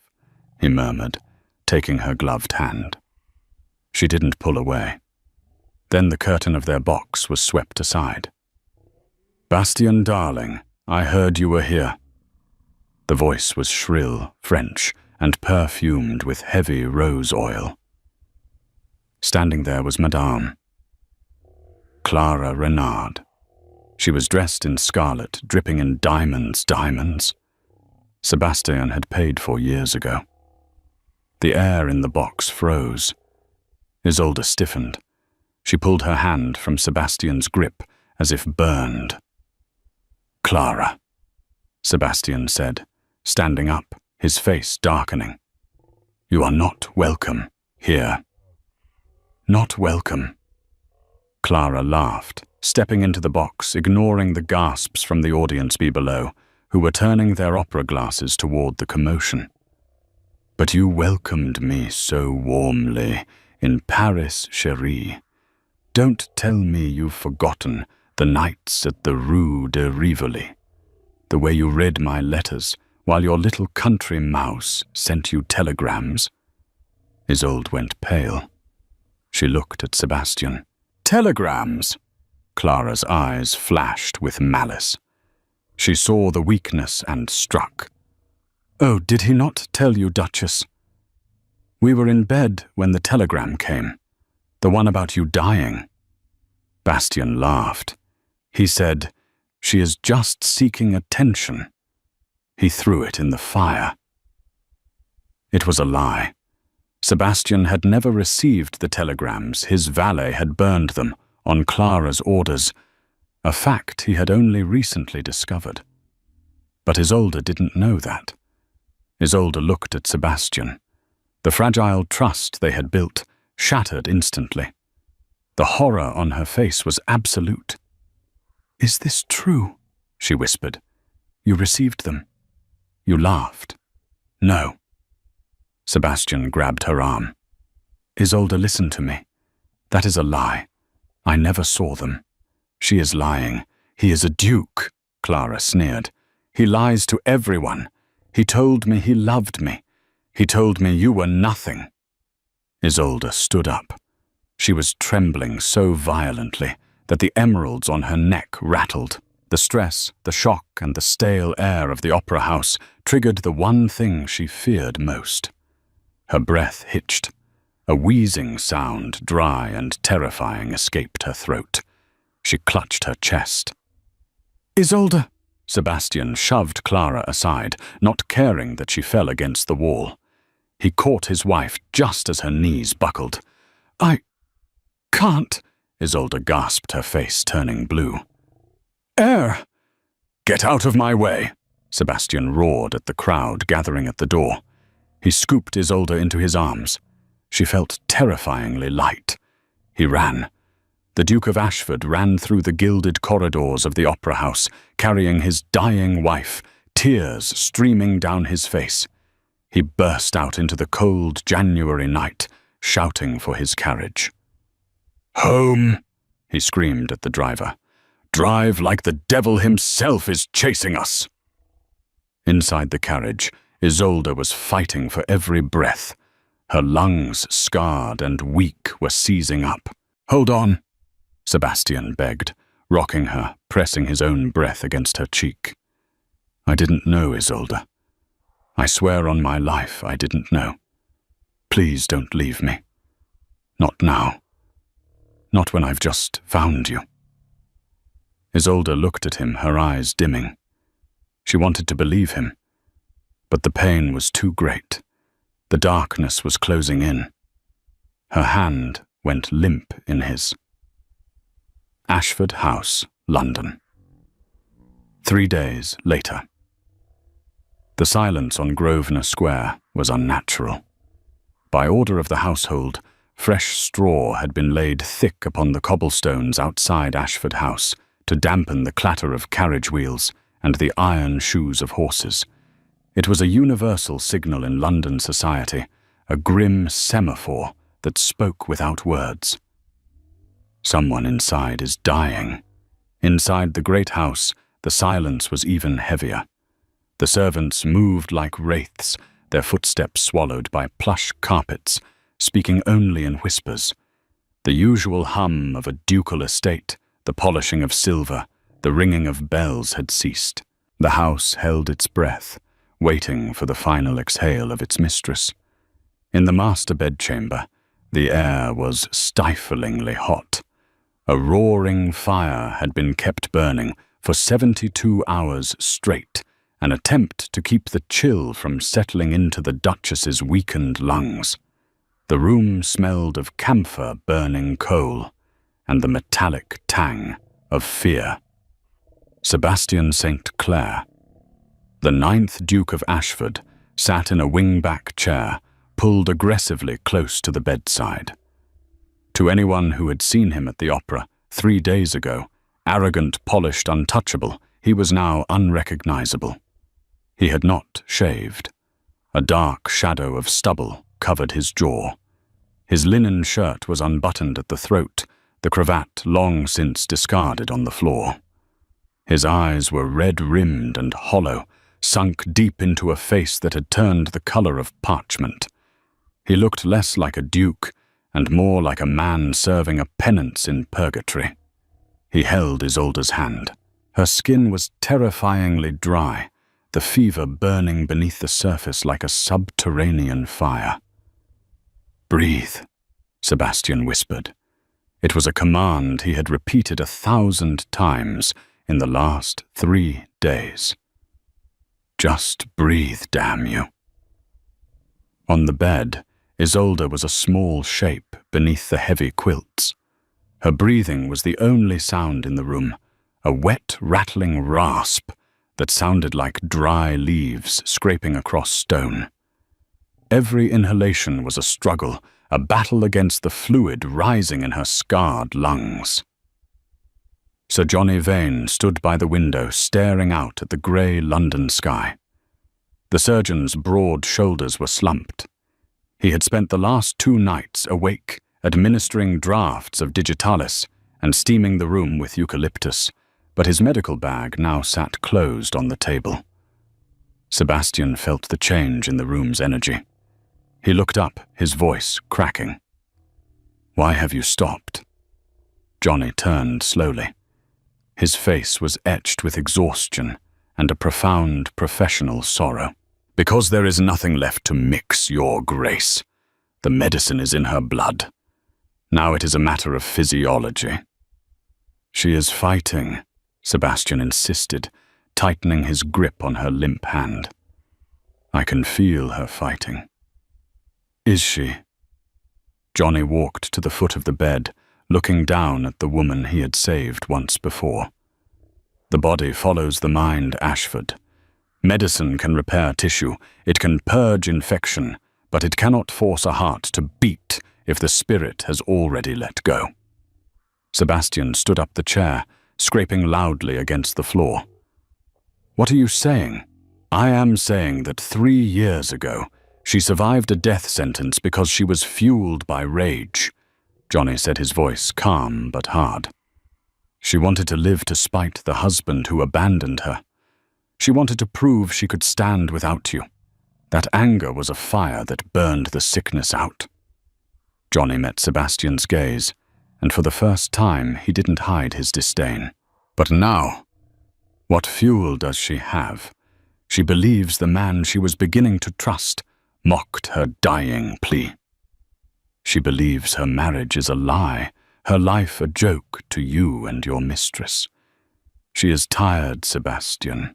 he murmured, taking her gloved hand. She didn't pull away. Then the curtain of their box was swept aside. "Bastien, darling, I heard you were here." The voice was shrill, French, and perfumed with heavy rose oil. Standing there was Madame Clara Renard. She was dressed in scarlet, dripping in diamonds. Sebastian had paid for years ago. The air in the box froze. Isolde stiffened. She pulled her hand from Sebastian's grip as if burned. "Clara," Sebastian said, standing up, his face darkening. "You are not welcome here." "Not welcome." Clara laughed, stepping into the box, ignoring the gasps from the audience below, who were turning their opera glasses toward the commotion. "But you welcomed me so warmly in Paris, chérie. Don't tell me you've forgotten the nights at the Rue de Rivoli. The way you read my letters while your little country mouse sent you telegrams." Isolde went pale. She looked at Sebastian. "Telegrams!" Clara's eyes flashed with malice. She saw the weakness and struck. "Oh, did he not tell you, Duchess? We were in bed when the telegram came, the one about you dying." Bastian laughed. He said, "She is just seeking attention." He threw it in the fire. It was a lie. Sebastian had never received the telegrams. His valet had burned them, on Clara's orders, a fact he had only recently discovered. But Isolde didn't know that. Isolde looked at Sebastian. The fragile trust they had built shattered instantly. The horror on her face was absolute. "Is this true?" she whispered. "You received them. You laughed." "No." Sebastian grabbed her arm. "Isolde, listen to me. That is a lie. I never saw them. She is lying. He is a duke," Clara sneered. "He lies to everyone. He told me he loved me. He told me you were nothing." Isolde stood up. She was trembling so violently that the emeralds on her neck rattled. The stress, the shock, and the stale air of the opera house triggered the one thing she feared most. Her breath hitched. A wheezing sound, dry and terrifying, escaped her throat. She clutched her chest. "Isolde!" Sebastian shoved Clara aside, not caring that she fell against the wall. He caught his wife just as her knees buckled. "I can't," Isolde gasped, her face turning blue. "Air!" "Get out of my way!" Sebastian roared at the crowd gathering at the door. He scooped Isolde into his arms. She felt terrifyingly light. He ran. The Duke of Ashford ran through the gilded corridors of the opera house, carrying his dying wife, tears streaming down his face. He burst out into the cold January night, shouting for his carriage. "Home!" he screamed at the driver. "Drive like the devil himself is chasing us!" Inside the carriage, Isolde was fighting for every breath. Her lungs, scarred and weak, were seizing up. "Hold on," Sebastian begged, rocking her, pressing his own breath against her cheek. "I didn't know, Isolde. I swear on my life I didn't know. Please don't leave me. Not now. Not when I've just found you." Isolde looked at him, her eyes dimming. She wanted to believe him, but the pain was too great. The darkness was closing in. Her hand went limp in his. Ashford House, London. 3 days later. The silence on Grosvenor Square was unnatural. By order of the household, fresh straw had been laid thick upon the cobblestones outside Ashford House to dampen the clatter of carriage wheels and the iron shoes of horses. It was a universal signal in London society, a grim semaphore that spoke without words. Someone inside is dying. Inside the great house, the silence was even heavier. The servants moved like wraiths, their footsteps swallowed by plush carpets, speaking only in whispers. The usual hum of a ducal estate, the polishing of silver, the ringing of bells had ceased. The house held its breath, waiting for the final exhale of its mistress. In the master bedchamber, the air was stiflingly hot. A roaring fire had been kept burning for 72 hours straight, an attempt to keep the chill from settling into the Duchess's weakened lungs. The room smelled of camphor burning coal, and the metallic tang of fear. Sebastian St. Clair, the 9th Duke of Ashford, sat in a wing-back chair, pulled aggressively close to the bedside. To anyone who had seen him at the opera 3 days ago, arrogant, polished, untouchable, he was now unrecognizable. He had not shaved. A dark shadow of stubble covered his jaw. His linen shirt was unbuttoned at the throat, the cravat long since discarded on the floor. His eyes were red-rimmed and hollow, sunk deep into a face that had turned the color of parchment. He looked less like a duke and more like a man serving a penance in purgatory. He held Isolde's hand. Her skin was terrifyingly dry, the fever burning beneath the surface like a subterranean fire. "Breathe," Sebastian whispered. It was a command he had repeated 1,000 times in the last 3 days. "Just breathe, damn you." On the bed, Isolde was a small shape beneath the heavy quilts. Her breathing was the only sound in the room, a wet, rattling rasp that sounded like dry leaves scraping across stone. Every inhalation was a struggle, a battle against the fluid rising in her scarred lungs. Sir Johnny Vane stood by the window, staring out at the grey London sky. The surgeon's broad shoulders were slumped. He had spent the last 2 nights awake, administering drafts of digitalis and steaming the room with eucalyptus, but his medical bag now sat closed on the table. Sebastian felt the change in the room's energy. He looked up, his voice cracking. "Why have you stopped?" Johnny turned slowly. His face was etched with exhaustion and a profound professional sorrow. "Because there is nothing left to mix, your grace. The medicine is in her blood. Now it is a matter of physiology." "She is fighting," Sebastian insisted, tightening his grip on her limp hand. "I can feel her fighting." "Is she?" Johnny walked to the foot of the bed, looking down at the woman he had saved once before. "The body follows the mind, Ashford. Medicine can repair tissue, it can purge infection, but it cannot force a heart to beat if the spirit has already let go." Sebastian stood up the chair, scraping loudly against the floor. "What are you saying?" "I am saying that 3 years ago, she survived a death sentence because she was fueled by rage," Johnny said, his voice calm but hard. "She wanted to live to spite the husband who abandoned her. She wanted to prove she could stand without you. That anger was a fire that burned the sickness out." Johnny met Sebastian's gaze, and for the first time he didn't hide his disdain. "But now, what fuel does she have? She believes the man she was beginning to trust mocked her dying plea. She believes her marriage is a lie, her life a joke to you and your mistress. She is tired, Sebastian,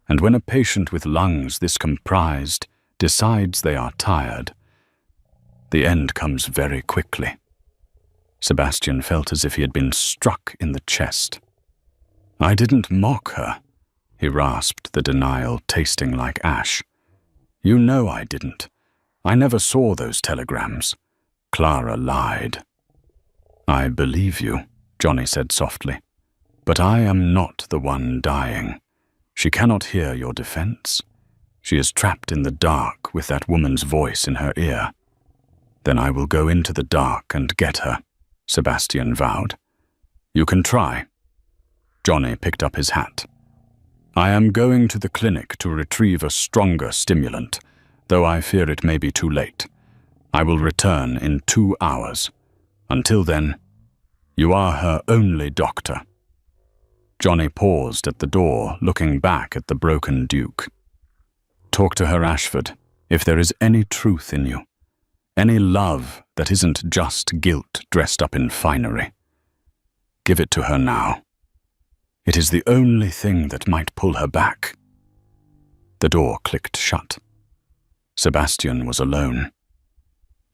and when a patient with lungs this comprised decides they are tired, the end comes very quickly." Sebastian felt as if he had been struck in the chest. "I didn't mock her," he rasped, the denial tasting like ash. "You know I didn't. I never saw those telegrams. Clara lied." "I believe you," Johnny said softly. "But I am not the one dying. She cannot hear your defense. She is trapped in the dark with that woman's voice in her ear." "Then I will go into the dark and get her," Sebastian vowed. "You can try." Johnny picked up his hat. "I am going to the clinic to retrieve a stronger stimulant, though I fear it may be too late. I will return in 2 hours. Until then, you are her only doctor." Johnny paused at the door, looking back at the broken Duke. "Talk to her, Ashford, if there is any truth in you. Any love that isn't just guilt dressed up in finery. Give it to her now. It is the only thing that might pull her back." The door clicked shut. Sebastian was alone.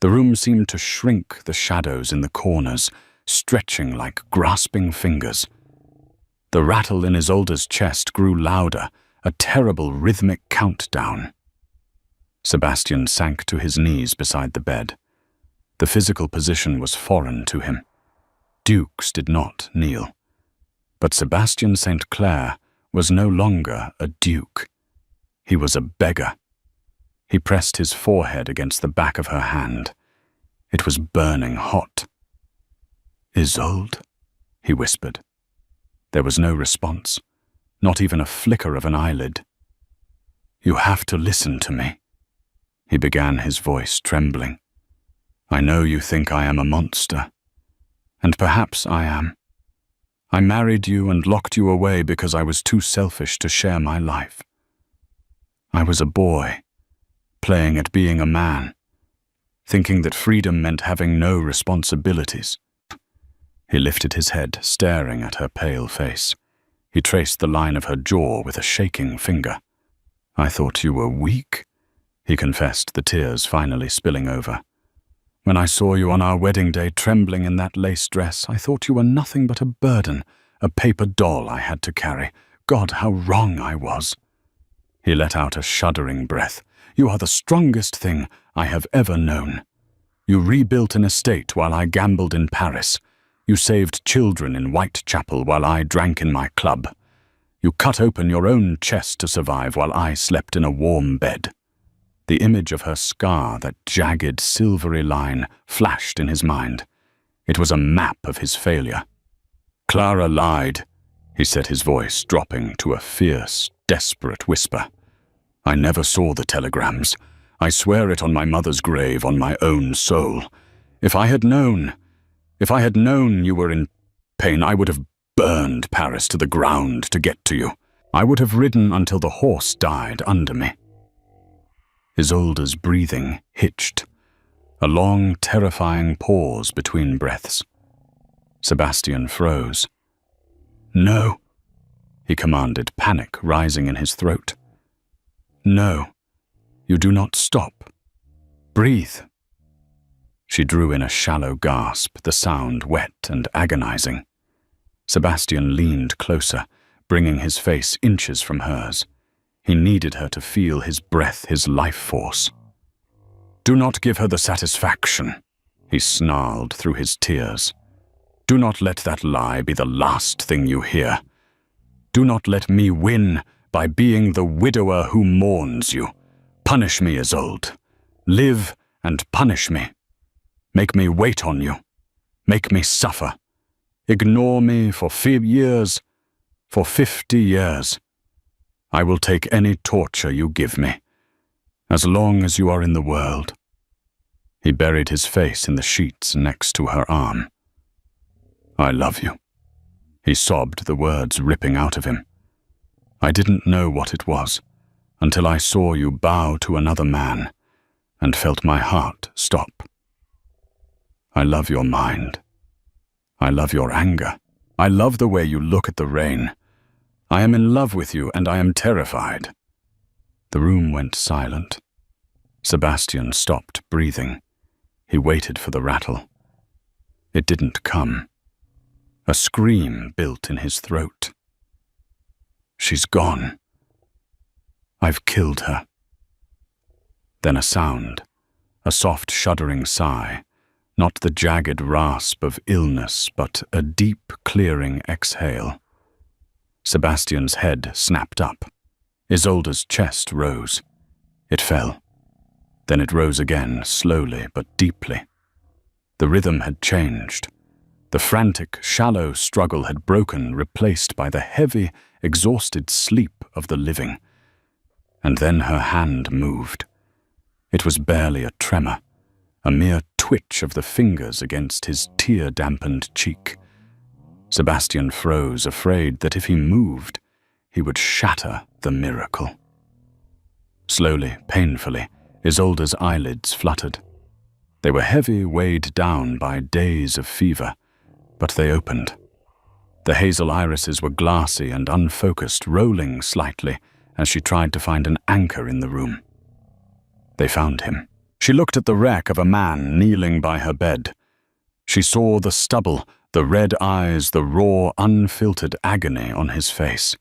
The room seemed to shrink, the shadows in the corners, stretching like grasping fingers. The rattle in Isolde's chest grew louder, a terrible rhythmic countdown. Sebastian sank to his knees beside the bed. The physical position was foreign to him. Dukes did not kneel. But Sebastian St. Clair was no longer a duke. He was a beggar. He pressed his forehead against the back of her hand. It was burning hot. "Isolde?" he whispered. There was no response. not even a flicker of an eyelid. "You have to listen to me," he began, his voice trembling. "I know you think I am a monster, and perhaps I am. I married you and locked you away because I was too selfish to share my life. I was a boy, playing at being a man, thinking that freedom meant having no responsibilities." He lifted his head, staring at her pale face. He traced the line of her jaw with a shaking finger. "I thought you were weak," he confessed, the tears finally spilling over. "When I saw you on our wedding day trembling in that lace dress, I thought you were nothing but a burden, a paper doll I had to carry. God, how wrong I was." He let out a shuddering breath. "You are the strongest thing I have ever known. You rebuilt an estate while I gambled in Paris. You saved children in Whitechapel while I drank in my club. You cut open your own chest to survive while I slept in a warm bed." The image of her scar, that jagged, silvery line, flashed in his mind. It was a map of his failure. "Clara lied," he said, his voice dropping to a fierce, desperate whisper. "I never saw the telegrams. I swear it on my mother's grave, on my own soul. If I had known you were in pain, I would have burned Paris to the ground to get to you. I would have ridden until the horse died under me." Isolde's breathing hitched, a long, terrifying pause between breaths. Sebastian froze. "No," he commanded, panic rising in his throat. "No, you do not stop. Breathe." She drew in a shallow gasp, the sound wet and agonizing. Sebastian leaned closer, bringing his face inches from hers. He needed her to feel his breath, his life force. "Do not give her the satisfaction," he snarled through his tears. "Do not let that lie be the last thing you hear. Do not let me win by being the widower who mourns you. Punish me, Isolde. Live and punish me. Make me wait on you. Make me suffer. Ignore me for 50 years. I will take any torture you give me, as long as you are in the world." He buried his face in the sheets next to her arm. "I love you," he sobbed, the words ripping out of him. "I didn't know what it was until I saw you bow to another man and felt my heart stop. I love your mind. I love your anger. I love the way you look at the rain. I am in love with you, and I am terrified." The room went silent. Sebastian stopped breathing. He waited for the rattle. It didn't come. A scream built in his throat. "She's gone. I've killed her." Then a sound, a soft shuddering sigh, not the jagged rasp of illness, but a deep, clearing exhale. Sebastian's head snapped up. Isolde's chest rose. It fell. Then it rose again, slowly but deeply. The rhythm had changed. The frantic, shallow struggle had broken, replaced by the heavy, exhausted sleep of the living. And then her hand moved. It was barely a tremor, a mere twitch of the fingers against his tear-dampened cheek. Sebastian froze, afraid that if he moved, he would shatter the miracle. Slowly, painfully, Isolde's eyelids fluttered. They were heavy, weighed down by days of fever, but they opened. The hazel irises were glassy and unfocused, rolling slightly as she tried to find an anchor in the room. They found him. She looked at the wreck of a man kneeling by her bed. She saw the stubble, the red eyes, the raw, unfiltered agony on his face.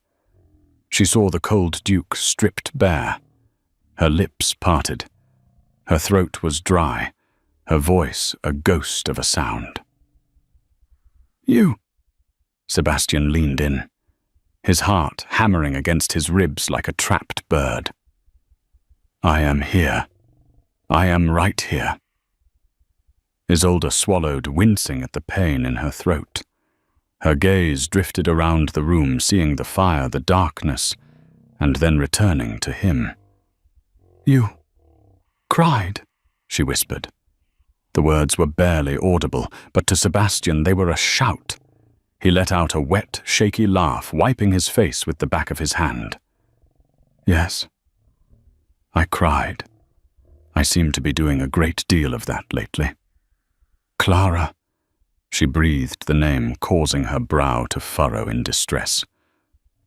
She saw the cold Duke stripped bare. Her lips parted. Her throat was dry, her voice a ghost of a sound. "You!" Sebastian leaned in, his heart hammering against his ribs like a trapped bird. "I am here. I am right here." Isolde swallowed, wincing at the pain in her throat. Her gaze drifted around the room, seeing the fire, the darkness, and then returning to him. "You cried," she whispered. The words were barely audible, but to Sebastian they were a shout. He let out a wet, shaky laugh, wiping his face with the back of his hand. "Yes, I cried. I seem to be doing a great deal of that lately. Clara," she breathed the name, causing her brow to furrow in distress.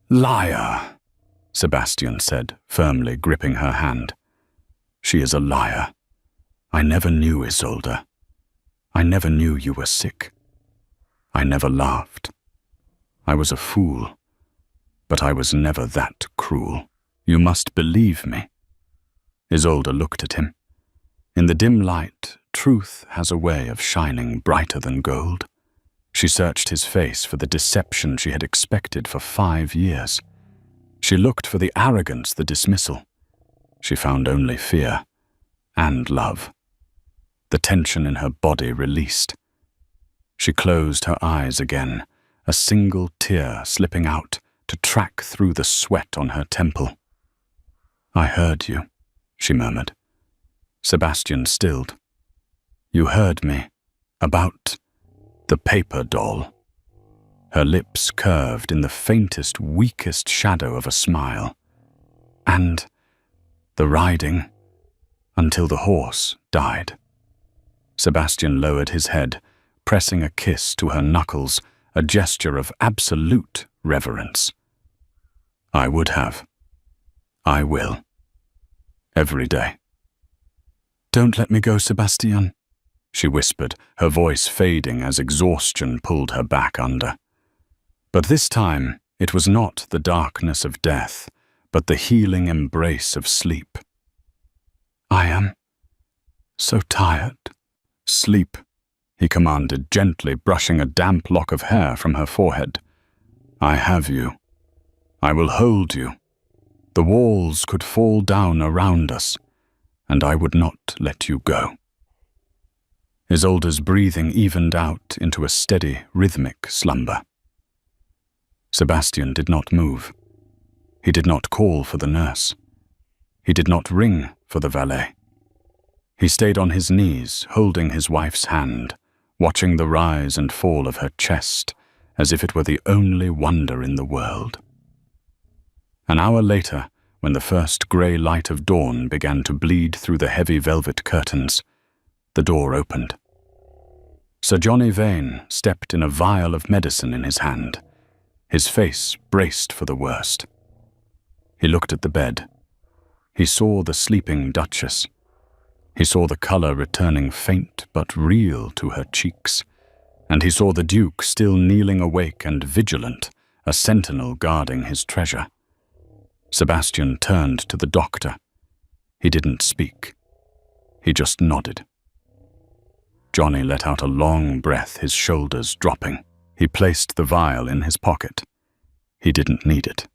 "Liar," Sebastian said, firmly gripping her hand. "She is a liar. I never knew Isolde. I never knew you were sick. I never laughed. I was a fool, but I was never that cruel. You must believe me." Isolde looked at him. In the dim light, truth has a way of shining brighter than gold. She searched his face for the deception she had expected for 5 years. She looked for the arrogance, the dismissal. She found only fear and love. The tension in her body released. She closed her eyes again, a single tear slipping out to track through the sweat on her temple. "I heard you," she murmured. Sebastian stilled. "You heard me about the paper doll." Her lips curved in the faintest, weakest shadow of a smile. "And the riding until the horse died." Sebastian lowered his head, pressing a kiss to her knuckles, a gesture of absolute reverence. "I would have. I will. Every day." "Don't let me go, Sebastian," she whispered, her voice fading as exhaustion pulled her back under. But this time, it was not the darkness of death, but the healing embrace of sleep. "I am so tired." "Sleep," he commanded, gently brushing a damp lock of hair from her forehead. "I have you. I will hold you. The walls could fall down around us, and I would not let you go." Isolde's breathing evened out into a steady, rhythmic slumber. Sebastian did not move. He did not call for the nurse. He did not ring for the valet. He stayed on his knees, holding his wife's hand, watching the rise and fall of her chest, as if it were the only wonder in the world. An hour later, when the first grey light of dawn began to bleed through the heavy velvet curtains, the door opened. Sir Johnny Vane stepped in a vial of medicine in his hand, his face braced for the worst. He looked at the bed. He saw the sleeping Duchess. He saw the colour returning faint but real to her cheeks, and he saw the Duke still kneeling awake and vigilant, a sentinel guarding his treasure. Sebastian turned to the doctor. He didn't speak. He just nodded. Johnny let out a long breath, his shoulders dropping. He placed the vial in his pocket. He didn't need it.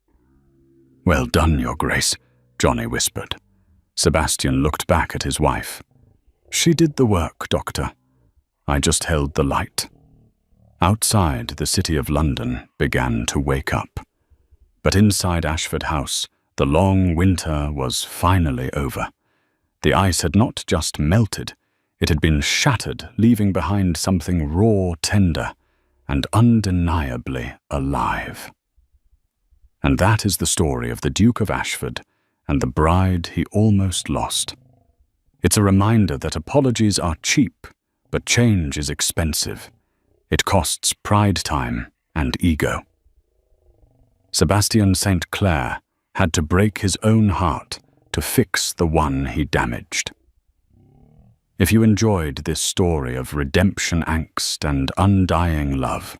"Well done, Your Grace," Johnny whispered. Sebastian looked back at his wife. "She did the work, Doctor. I just held the light." Outside, the city of London began to wake up. But inside Ashford House, the long winter was finally over. The ice had not just melted, it had been shattered, leaving behind something raw, tender, and undeniably alive. And that is the story of the Duke of Ashford and the bride he almost lost. It's a reminder that apologies are cheap, but change is expensive. It costs pride, time, and ego. Sebastian St. Clair had to break his own heart to fix the one he damaged. If you enjoyed this story of redemption angst and undying love,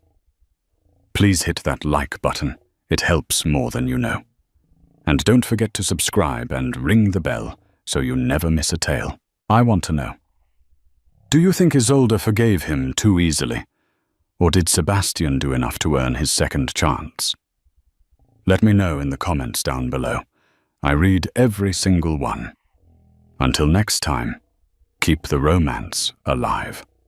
please hit that like button. It helps more than you know. And don't forget to subscribe and ring the bell so you never miss a tale. I want to know, do you think Isolde forgave him too easily? Or did Sebastian do enough to earn his second chance? Let me know in the comments down below. I read every single one. Until next time, keep the romance alive.